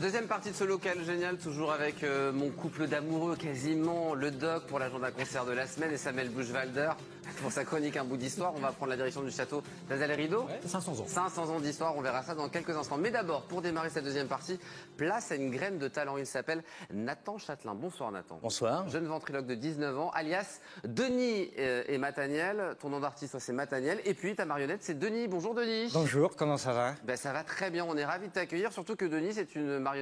Deuxième partie de ce local génial, toujours avec mon couple d'amoureux, quasiment le doc pour l'agenda concert de la semaine et Samuel Buchwalder pour sa chronique Un bout d'histoire. On va prendre la direction du château d'Azay-les-Rideaux. Ouais, 500 ans. 500 ans d'histoire, on verra ça dans quelques instants. Mais d'abord, pour démarrer cette deuxième partie, place à une graine de talent. Il s'appelle Nathan Châtelain. Bonsoir Nathan. Bonsoir. Jeune ventriloque de 19 ans, alias Denis et Mataniel. Ton nom d'artiste, c'est Mataniel. Et puis ta marionnette, c'est Denis. Bonjour Denis. Bonjour, comment ça va? Ben, ça va très bien, on est ravis de t'accueillir. Surtout que Denis, c'est une marionnette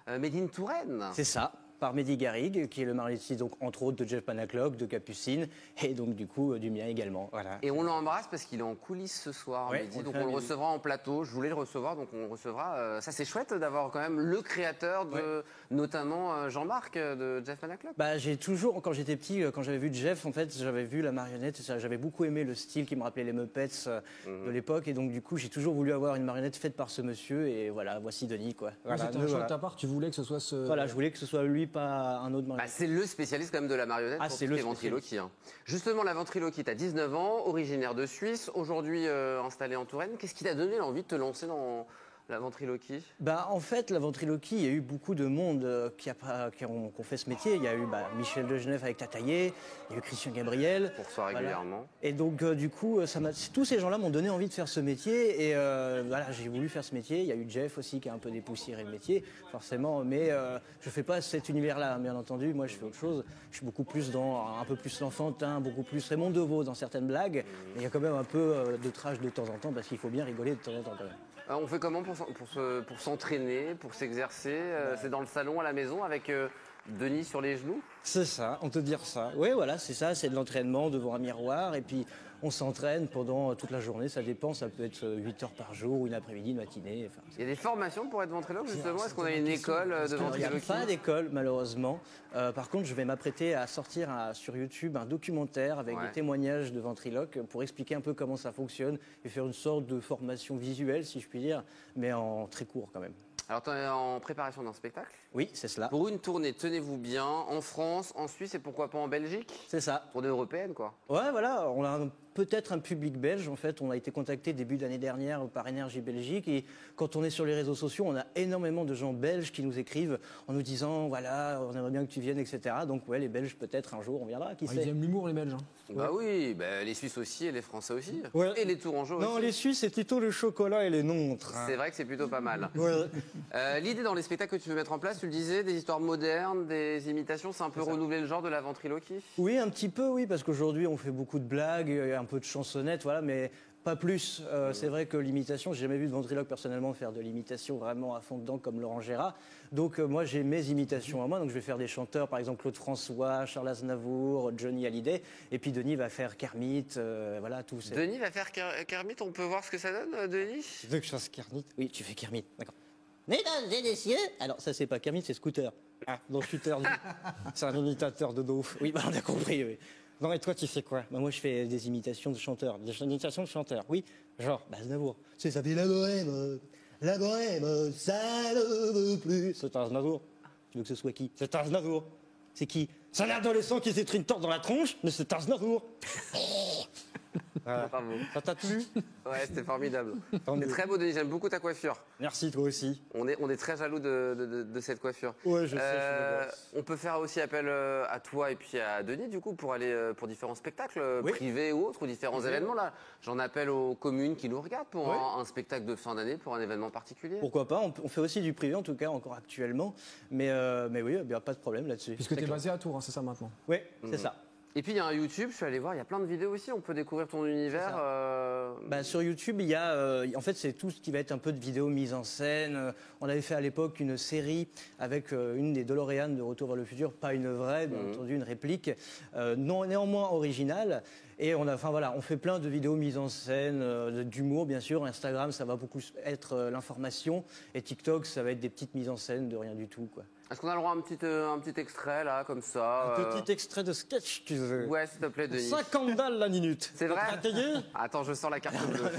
made in Touraine. C'est ça, par Mehdi Garrigue, qui est le marionnettiste, donc, entre autres, de Jeff Panaclock, de Capucine, et donc du coup du mien également. Voilà. Et on l'embrasse parce qu'il est en coulisses ce soir, Ouais, Mehdi. Donc on le recevra en plateau. Je voulais le recevoir, donc on le recevra. Ça c'est chouette d'avoir quand même le créateur de, notamment Jean-Marc de Jeff Panaclock. Bah, j'ai toujours, quand j'étais petit, quand j'avais vu Jeff, en fait, j'avais vu la marionnette, j'avais beaucoup aimé le style qui me rappelait les Muppets de l'époque, et donc du coup, j'ai toujours voulu avoir une marionnette faite par ce monsieur, et voilà, voici Denis, quoi. Voilà, C'était un choix de ta part, tu voulais que ce soit ce... Voilà, je voulais que ce soit lui, pas un autre Bah, c'est le spécialiste quand même de la marionnette pour tout ce qui est ventriloquie. Hein. Justement, la ventriloquie, tu as 19 ans, originaire de Suisse, aujourd'hui installé en Touraine. Qu'est-ce qui t'a donné l'envie de te lancer dans la ventriloquie? Bah, en fait, la ventriloquie, il y a eu beaucoup de monde qui ont fait ce métier. Il y a eu Michel de Genève avec Tataillé, il y a eu Christian Gabriel. Pour soi régulièrement. Voilà. Et donc, du coup, tous ces gens-là m'ont donné envie de faire ce métier. Et voilà, j'ai voulu faire ce métier. Il y a eu Jeff aussi qui a un peu dépoussiéré le métier, forcément. Mais je ne fais pas cet univers-là, bien entendu. Moi, je fais autre chose. Je suis beaucoup plus dans un peu plus l'enfantin, beaucoup plus Raymond Devos dans certaines blagues. Mais il y a quand même un peu de trash de temps en temps parce qu'il faut bien rigoler de temps en temps quand même. On fait comment pour s'entraîner, pour s'exercer? C'est dans le salon, à la maison, avec Denis sur les genoux? C'est ça, on peut dire ça. Oui, voilà, c'est ça, c'est de l'entraînement devant un miroir. Et puis, on s'entraîne pendant toute la journée. Ça dépend, ça peut être 8 heures par jour, une après-midi, une matinée. Enfin, il y a des formations pour être ventriloque, justement? Est-ce qu'on a une école de ventriloquie? Il n'y a pas d'école, malheureusement. Par contre, je vais m'apprêter à sortir sur YouTube un documentaire avec des témoignages de ventriloques pour expliquer un peu comment ça fonctionne et faire une sorte de formation visuelle, si je puis dire, mais en très court quand même. Alors, tu es en préparation d'un spectacle? Oui, c'est cela. Pour une tournée, tenez-vous bien, en France, en Suisse et pourquoi pas en Belgique? C'est ça. Tournée européenne, quoi. Ouais, voilà, on a peut-être un public belge. En fait, on a été contacté début d'année dernière par Énergie Belgique. Et quand on est sur les réseaux sociaux, on a énormément de gens belges qui nous écrivent en nous disant, voilà, on aimerait bien que tu viennes, etc. Donc, ouais, les Belges, peut-être un jour, on viendra. Qui sait? Ils aiment l'humour, les Belges. Hein. Bah oui, les Suisses aussi et les Français aussi. Ouais. Et les Tourangeaux aussi. Non, les Suisses, c'est plutôt le chocolat et les nôtres. C'est vrai que c'est plutôt pas mal. Ouais. L'idée dans les spectacles que tu veux mettre en place, tu le disais, des histoires modernes, des imitations, c'est un peu renouveler le genre de la ventriloquie? Oui, un petit peu, oui, parce qu'aujourd'hui, on fait beaucoup de blagues, un peu de chansonnettes, voilà, mais pas plus. C'est vrai que l'imitation, j'ai jamais vu de ventriloque personnellement faire de l'imitation vraiment à fond dedans comme Laurent Gérard. Donc moi, j'ai mes imitations à moi, donc je vais faire des chanteurs, par exemple Claude François, Charles Aznavour, Johnny Hallyday, et puis Denis va faire Kermit, voilà, tout ça. Denis va faire Kermit, on peut voir ce que ça donne, Denis? Tu veux que je fasse Kermit? Oui, tu fais Kermit, d'accord. Mesdames et messieurs, alors ça c'est pas Kermit, c'est Scooter. Ah, donc Scooter, c'est un imitateur de ouf. Oui, bah on a compris, oui. Non, et toi, tu fais quoi? Bah, moi, je fais des imitations de chanteurs. Des imitations de chanteurs, oui. Genre, Aznavour. C'est ça fait la bohème, ça ne veut plus. C'est Aznavour. Tu veux que ce soit qui? C'est Aznavour. C'est qui? C'est un adolescent qui s'est pris une torte dans la tronche, mais c'est Aznavour. Bravo. Ça t'a plu? Ouais, c'était formidable. C'est très beau, Denis, j'aime beaucoup ta coiffure. Merci, toi aussi. On est très jaloux de cette coiffure. Ouais, je sais. On peut faire aussi appel à toi et puis à Denis, du coup, pour aller pour différents spectacles privés ou autres, ou différents événements. Là, j'en appelle aux communes qui nous regardent pour un spectacle de fin d'année, pour un événement particulier. Pourquoi pas? On fait aussi du privé, en tout cas, encore actuellement. Mais oui, il n'y a pas de problème là-dessus. Puisque tu es basé à Tours, hein, c'est ça maintenant? Oui, c'est ça. Et puis il y a un YouTube, je suis allé voir, il y a plein de vidéos aussi, on peut découvrir ton univers. Sur YouTube, il y a, en fait, c'est tout ce qui va être un peu de vidéos mises en scène. On avait fait à l'époque une série avec une des DeLorean de Retour vers le futur, pas une vraie, bien entendu, une réplique, néanmoins originale. Et on fait plein de vidéos mises en scène, d'humour, bien sûr. Instagram, ça va beaucoup être l'information. Et TikTok, ça va être des petites mises en scène de rien du tout, quoi. Est-ce qu'on a le droit à un petit extrait, là, comme ça? Un petit extrait de sketch, tu veux? Ouais, s'il te plaît, Denis. 50 balles la minute. C'est vrai? T'as Attends, je sors la carte bleue.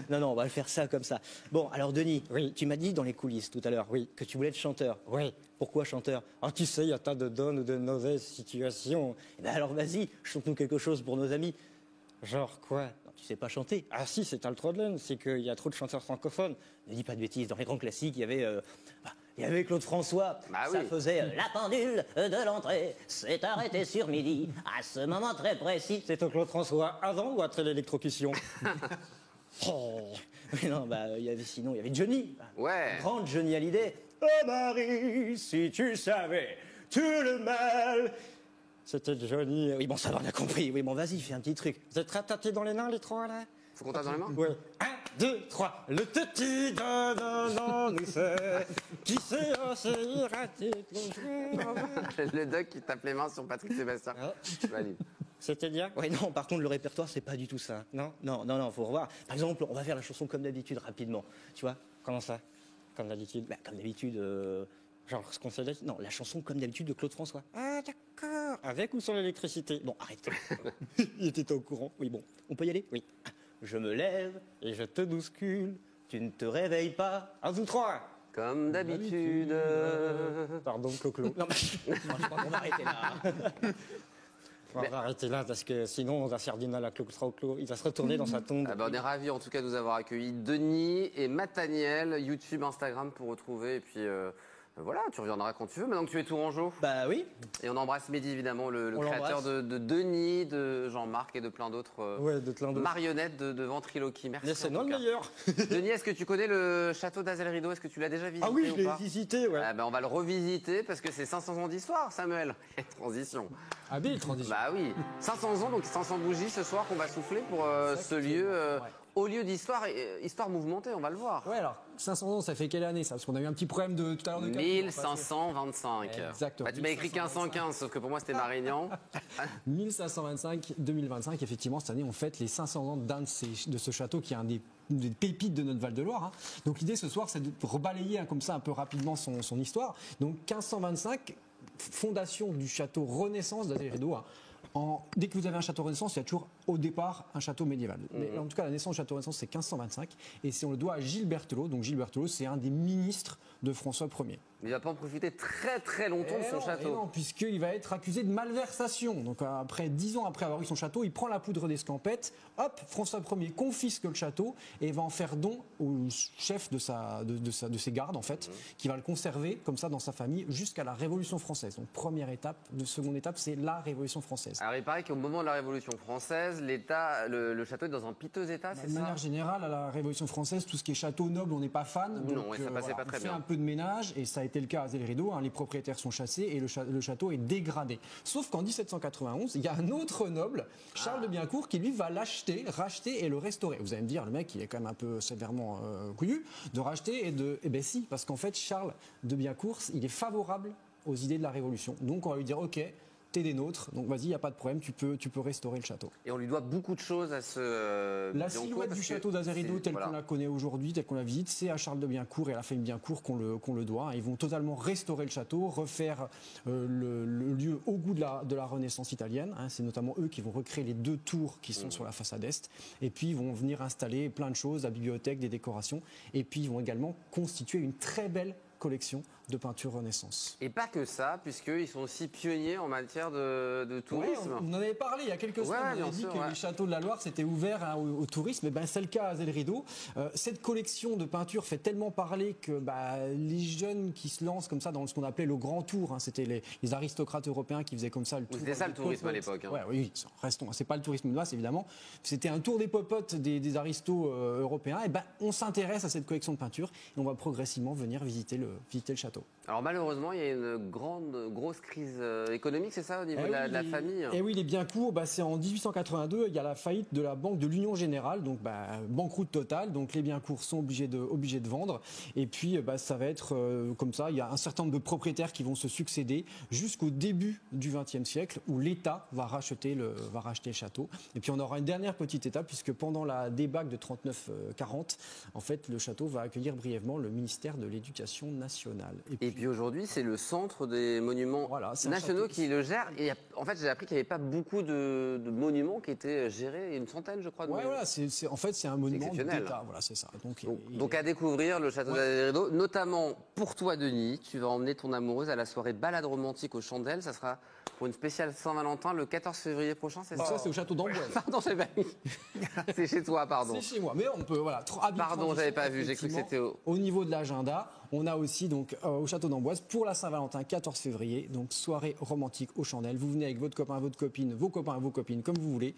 Non, on va le faire ça comme ça. Bon, alors Denis, tu m'as dit dans les coulisses tout à l'heure, que tu voulais être chanteur. Oui. Pourquoi chanteur? Ah, tu sais, il y a tas de bonnes ou de mauvaises situations. Eh ben alors vas-y, chante-nous quelque chose pour nos amis. Genre quoi? Non, tu sais pas chanter. Ah si, c'est un le problème, c'est qu'il y a trop de chanteurs francophones. Ne dis pas de bêtises, dans les grands classiques, il y avait Il y avait Claude François, Bah ça oui. faisait la pendule de l'entrée, s'est arrêtée sur midi, à ce moment très précis. C'était Claude François avant ou après l'électrocution? Oh. Mais non, bah, sinon, il y avait Johnny. Ouais. Grande Johnny Hallyday. Oh Marie, si tu savais tout le mal. C'était Johnny. Oui, bon, ça va, on a compris. Oui, bon, vas-y, fais un petit truc. Vous êtes rattaqués dans les nains, les trois, là? Faut qu'on tape dans les mains? Ouais. 1, 2, 3. Le petit non, nous fait. Qui sait, c'est raté. Le doc qui tape les mains sur Patrick Sébastien. Je valide. C'était bien? Oui, non, par contre, le répertoire, c'est pas du tout ça. Non, faut revoir. Par exemple, on va faire la chanson comme d'habitude, rapidement. Tu vois? Comment ça? Comme d'habitude? Bah, comme d'habitude, genre ce qu'on s'est dit. Non, la chanson comme d'habitude de Claude François. Ah, d'accord. Avec ou sans l'électricité? Bon, arrête. Il était au courant. Oui, bon. On peut y aller? Oui. Je me lève et je te bouscule. Tu ne te réveilles pas. 1, 2, 3. Comme d'habitude. Pardon, Clo-Clo. Non, mais je crois qu'on va arrêter là. On va arrêter là parce que sinon, la sardine à la Clo-Clo, il va se retourner dans sa tombe. Ah bah, on est ravis en tout cas de vous avoir accueillis, Denis et Mathaniel, YouTube, Instagram pour retrouver. Et puis voilà, tu reviendras quand tu veux, maintenant que tu es tourangeau. Bah oui. Et on embrasse Mehdi évidemment, le On créateur de Denis, de Jean-Marc et de plein d'autres Ouais, de plein d'autres. marionnettes de ventriloquie. Merci. Mais c'est en non tout le cas. meilleur. Denis, est-ce que tu connais le château d'Azel Rideau? Est-ce que tu l'as déjà visité? Ah oui, je ou l'ai pas? visité, ouais. Ah bah, on va le revisiter parce que c'est 500 ans d'histoire, Samuel. Transition. Habile transition. Bah oui, 500 ans, donc 500 bougies ce soir qu'on va souffler pour ce lieu, haut lieu d'histoire, histoire mouvementée, on va le voir. Ouais, alors 500 ans, ça fait quelle année ça? Parce qu'on a eu un petit problème de tout à l'heure de calcul. 1525. Exactement. Bah, tu m'as écrit 1515, sauf que pour moi c'était Marignan. 1525-2025, effectivement, cette année, on fête les 500 ans de ce château qui est un des pépites de notre Val-de-Loire. Hein. Donc l'idée ce soir, c'est de rebalayer comme ça un peu rapidement son histoire. Donc 1525, fondation du château Renaissance d'Azel Rideau. Hein. Dès que vous avez un château Renaissance, il y a toujours au départ un château médiéval. Mais en tout cas, la naissance du château Renaissance, c'est 1525. Et on le doit à Gilles Berthelot. Donc Gilles Berthelot, c'est un des ministres de François Ier. Il va pas en profiter très très longtemps de son château. Non, puisqu'il va être accusé de malversation. Donc après 10 ans après avoir eu son château, il prend la poudre d'escampette. Hop, François Ier confisque le château et va en faire don au chef de ses gardes en fait, qui va le conserver comme ça dans sa famille jusqu'à la Révolution française. Donc première étape, seconde étape, c'est la Révolution française. Alors il paraît qu'au moment de la Révolution française, le château est dans un piteux état, c'est De ça? manière générale, à la Révolution française, tout ce qui est château noble, on n'est pas fan. Non, Donc, ouais, ça passait pas très on fait bien. un peu de ménage et ça a été le cas à Azel Rideau. Hein, les propriétaires sont chassés et le château est dégradé. Sauf qu'en 1791, il y a un autre noble, Charles de Biencourt, qui lui va l'acheter, racheter et le restaurer. Vous allez me dire, le mec, il est quand même un peu sévèrement couillu de racheter Eh ben si, parce qu'en fait, Charles de Biencourt, il est favorable aux idées de la Révolution. Donc on va lui dire, ok, t'es des nôtres, donc vas-y, il n'y a pas de problème, tu peux restaurer le château. Et on lui doit beaucoup de choses à ce La Biencourt, silhouette parce du que château d'Azel Rideau c'est- telle voilà. qu'on la connaît aujourd'hui, telle qu'on la visite, c'est à Charles de Biencourt et à la famille Biencourt qu'on le doit. Ils vont totalement restaurer le château, refaire le lieu au goût de la Renaissance italienne. Hein. C'est notamment eux qui vont recréer les 2 tours qui sont sur la façade est. Et puis ils vont venir installer plein de choses, la bibliothèque, des décorations. Et puis ils vont également constituer une très belle collection de peinture Renaissance. Et pas que ça, puisqu'ils sont aussi pionniers en matière de tourisme. Ouais, on en avait parlé il y a quelques semaines. Ouais, On bien avait dit sûr, que ouais. les châteaux de la Loire s'étaient ouverts hein, au tourisme. Et ben, c'est le cas à Azel Rideau. Cette collection de peintures fait tellement parler que les jeunes qui se lancent comme ça dans ce qu'on appelait le grand tour, hein, c'était les aristocrates européens qui faisaient comme ça le tour. C'était ça le des tourisme à popotes. l'époque, hein. Ouais, oui, restons. C'est pas le tourisme de masse évidemment. C'était un tour des popotes des aristos européens. Et ben, on s'intéresse à cette collection de peintures et on va progressivement venir visiter le château. Alors malheureusement, il y a une grosse crise économique, c'est ça, au niveau de la famille? Et oui, les Biencourt, c'est en 1882, il y a la faillite de la banque de l'Union Générale, donc banqueroute totale, donc les Biencourt sont obligés de vendre. Et puis ça va être comme ça, il y a un certain nombre de propriétaires qui vont se succéder jusqu'au début du XXe siècle où l'État va racheter le château. Et puis on aura une dernière petite étape puisque pendant la débâcle de 39-40, en fait, le château va accueillir brièvement le ministère de l'Éducation nationale. Et puis aujourd'hui, c'est le centre des monuments c'est un nationaux château. qui le gère. Et en fait, j'ai appris qu'il n'y avait pas beaucoup de monuments qui étaient gérés, une centaine, je crois. De Ouais, monuments. voilà, en fait, c'est un monument exceptionnel. d'État. Voilà, c'est ça. Donc à découvrir le château d'Azel Rideau, notamment pour toi, Denis. Tu vas emmener ton amoureuse à la soirée balade romantique aux chandelles. Ça sera pour une spéciale Saint-Valentin le 14 février prochain, c'est Donc ça? ça, c'est au château d'Amboise. Pardon, j'avais pas mis. C'est chez toi, pardon. C'est chez moi, mais on peut, voilà. Pardon, j'avais pas vu, j'ai cru que c'était au niveau de l'agenda. On a aussi donc au château d'Amboise pour la Saint-Valentin 14 février, donc soirée romantique aux chandelles. Vous venez avec votre copain, votre copine, vos copains, vos copines, comme vous voulez.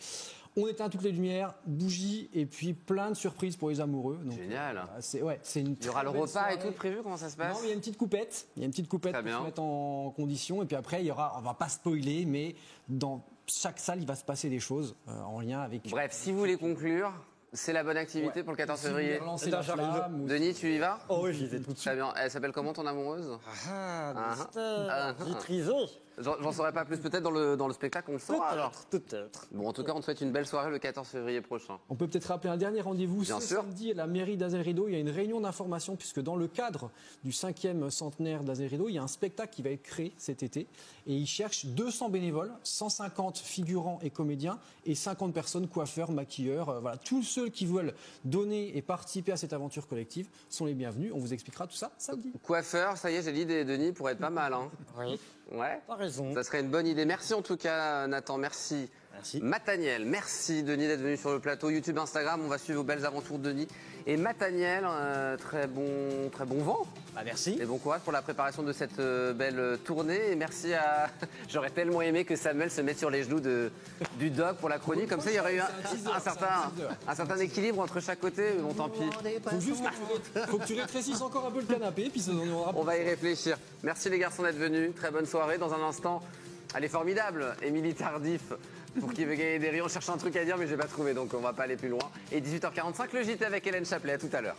On éteint toutes les lumières, bougies et puis plein de surprises pour les amoureux. Donc, génial. C'est une. Il y aura le repas et tout prévu, comment ça se passe? Non, il y a une petite coupette. Il y a une petite coupette pour se mettre en condition. Et puis après, il y aura, on va pas spoiler, mais dans chaque salle, il va se passer des choses en lien avec. Bref, si vous voulez conclure, c'est la bonne activité pour le 14 février. Denis, tu y vas? Oh oui, j'y vais tout de suite. Très bien. Elle s'appelle comment ton amoureuse? Vitrisé. J'en saurais pas plus, peut-être dans le spectacle, on le saura alors. Peut-être. Bon, en tout cas, on te souhaite une belle soirée le 14 février prochain. On peut peut-être rappeler un dernier rendez-vous Bien ce sûr. samedi à la mairie d'Azerido. Il y a une réunion d'information puisque dans le cadre du 5e centenaire d'Azerido, il y a un spectacle qui va être créé cet été et ils cherchent 200 bénévoles, 150 figurants et comédiens et 50 personnes, coiffeurs, maquilleurs. Voilà, tous ceux qui veulent donner et participer à cette aventure collective sont les bienvenus. On vous expliquera tout ça samedi. Coiffeur, ça y est, j'ai l'idée, Denis, pour être pas mal. Hein. Oui. Ouais. T'as raison. Ça serait une bonne idée. Merci en tout cas, Nathan. Merci. Merci. Mataniel, merci Denis d'être venu sur le plateau. YouTube, Instagram, on va suivre vos belles aventures de Denis. Et Mataniel, très bon vent. Merci. Et bon courage pour la préparation de cette belle tournée. Et merci à. J'aurais tellement aimé que Samuel se mette sur les genoux du doc pour la chronique. Comme ça, il y aurait eu un certain équilibre entre chaque côté. Bon, tant pis. Faut que tu rétrécisses encore un peu le canapé, puis ça en aura. On va y réfléchir. Merci les garçons d'être venus. Très bonne soirée. Dans un instant, elle est formidable, Émilie Tardif. Pour qui veut gagner des rayons, on cherche un truc à dire, mais je n'ai pas trouvé, donc on va pas aller plus loin. Et 18h45, le JT avec Hélène Chapelet. À tout à l'heure.